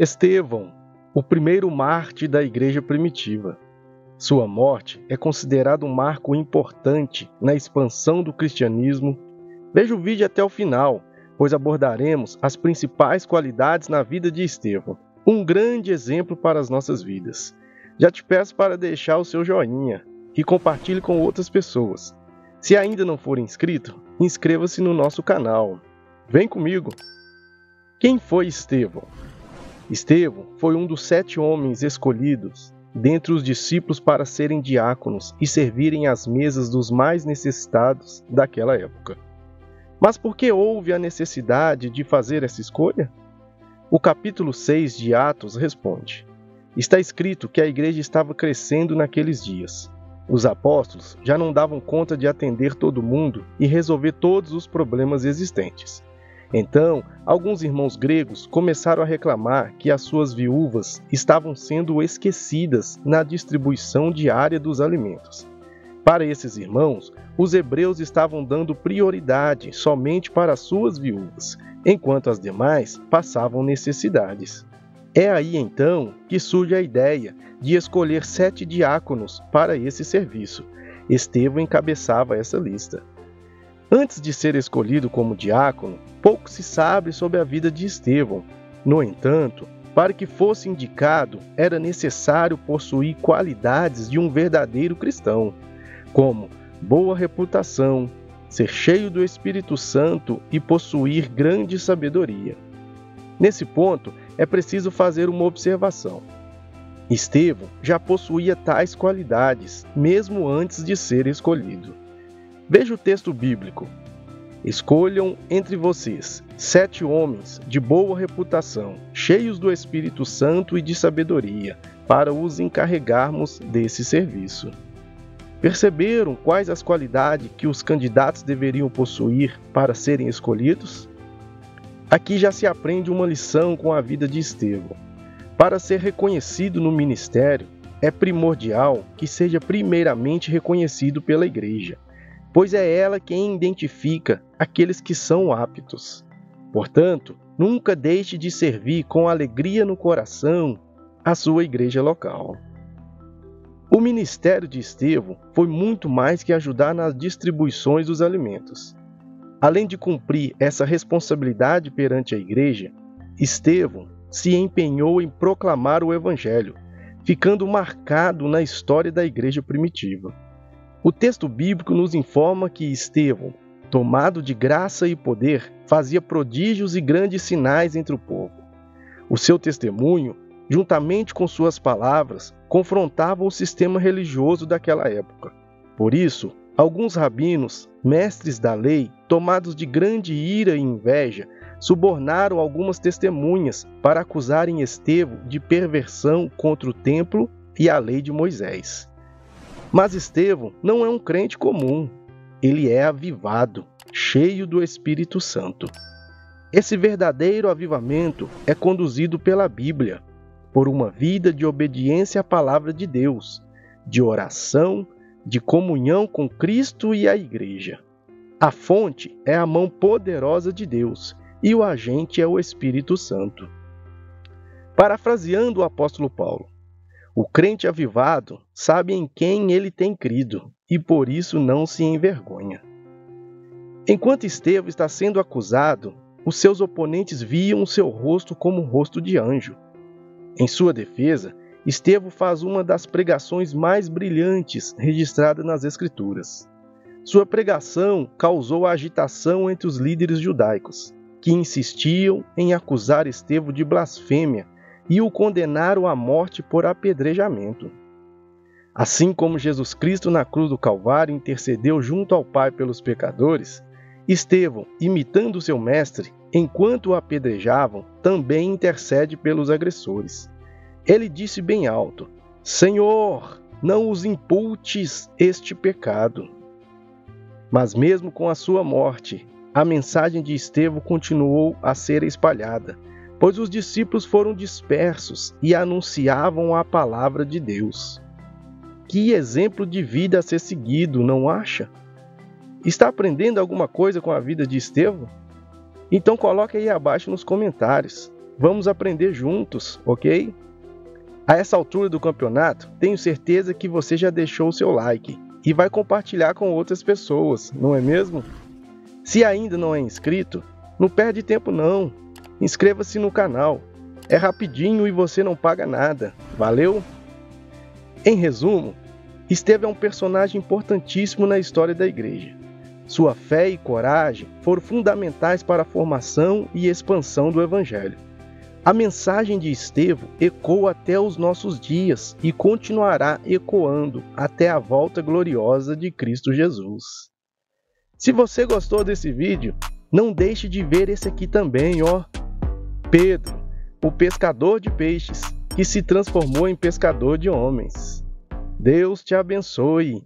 Estevão, o primeiro mártir da igreja primitiva. Sua morte é considerada um marco importante na expansão do cristianismo. Veja o vídeo até o final, pois abordaremos as principais qualidades na vida de Estevão, um grande exemplo para as nossas vidas. Já te peço para deixar o seu joinha e compartilhe com outras pessoas. Se ainda não for inscrito, inscreva-se no nosso canal. Vem comigo! Quem foi Estevão? Estevão foi um dos 7 homens escolhidos dentre os discípulos para serem diáconos e servirem às mesas dos mais necessitados daquela época. Mas por que houve a necessidade de fazer essa escolha? O capítulo 6 de Atos responde: está escrito que a igreja estava crescendo naqueles dias. Os apóstolos já não davam conta de atender todo mundo e resolver todos os problemas existentes. Então, alguns irmãos gregos começaram a reclamar que as suas viúvas estavam sendo esquecidas na distribuição diária dos alimentos. Para esses irmãos, os hebreus estavam dando prioridade somente para as suas viúvas, enquanto as demais passavam necessidades. É aí então que surge a ideia de escolher 7 diáconos para esse serviço. Estevão encabeçava essa lista. Antes de ser escolhido como diácono, pouco se sabe sobre a vida de Estevão. No entanto, para que fosse indicado, era necessário possuir qualidades de um verdadeiro cristão, como boa reputação, ser cheio do Espírito Santo e possuir grande sabedoria. Nesse ponto, é preciso fazer uma observação. Estevão já possuía tais qualidades, mesmo antes de ser escolhido. Veja o texto bíblico. Escolham entre vocês 7 homens de boa reputação, cheios do Espírito Santo e de sabedoria, para os encarregarmos desse serviço. Perceberam quais as qualidades que os candidatos deveriam possuir para serem escolhidos? Aqui já se aprende uma lição com a vida de Estevão. Para ser reconhecido no ministério, é primordial que seja primeiramente reconhecido pela igreja, pois é ela quem identifica aqueles que são aptos. Portanto, nunca deixe de servir com alegria no coração a sua igreja local. O ministério de Estevão foi muito mais que ajudar nas distribuições dos alimentos. Além de cumprir essa responsabilidade perante a igreja, Estevão se empenhou em proclamar o Evangelho, ficando marcado na história da igreja primitiva. O texto bíblico nos informa que Estevão, tomado de graça e poder, fazia prodígios e grandes sinais entre o povo. O seu testemunho, juntamente com suas palavras, confrontava o sistema religioso daquela época. Por isso, alguns rabinos, mestres da lei, tomados de grande ira e inveja, subornaram algumas testemunhas para acusarem Estevão de perversão contra o templo e a lei de Moisés. Mas Estevão não é um crente comum, ele é avivado, cheio do Espírito Santo. Esse verdadeiro avivamento é conduzido pela Bíblia, por uma vida de obediência à palavra de Deus, de oração, de comunhão com Cristo e a Igreja. A fonte é a mão poderosa de Deus e o agente é o Espírito Santo. Parafraseando o apóstolo Paulo, o crente avivado sabe em quem ele tem crido e por isso não se envergonha. Enquanto Estevão está sendo acusado, os seus oponentes viam o seu rosto como um rosto de anjo. Em sua defesa, Estevão faz uma das pregações mais brilhantes registradas nas Escrituras. Sua pregação causou agitação entre os líderes judaicos, que insistiam em acusar Estevão de blasfêmia e o condenaram à morte por apedrejamento. Assim como Jesus Cristo na cruz do Calvário intercedeu junto ao Pai pelos pecadores, Estevão, imitando seu mestre, enquanto o apedrejavam, também intercede pelos agressores. Ele disse bem alto: Senhor, não os imputes este pecado. Mas mesmo com a sua morte, a mensagem de Estevão continuou a ser espalhada, pois os discípulos foram dispersos e anunciavam a palavra de Deus. Que exemplo de vida a ser seguido, não acha? Está aprendendo alguma coisa com a vida de Estevão? Então coloque aí abaixo nos comentários. Vamos aprender juntos, ok? A essa altura do campeonato, tenho certeza que você já deixou o seu like e vai compartilhar com outras pessoas, não é mesmo? Se ainda não é inscrito, não perde tempo não. Inscreva-se no canal. É rapidinho e você não paga nada. Valeu? Em resumo, Estevão é um personagem importantíssimo na história da igreja. Sua fé e coragem foram fundamentais para a formação e expansão do Evangelho. A mensagem de Estevão ecoa até os nossos dias e continuará ecoando até a volta gloriosa de Cristo Jesus. Se você gostou desse vídeo, não deixe de ver esse aqui também, ó. Pedro, o pescador de peixes, que se transformou em pescador de homens. Deus te abençoe.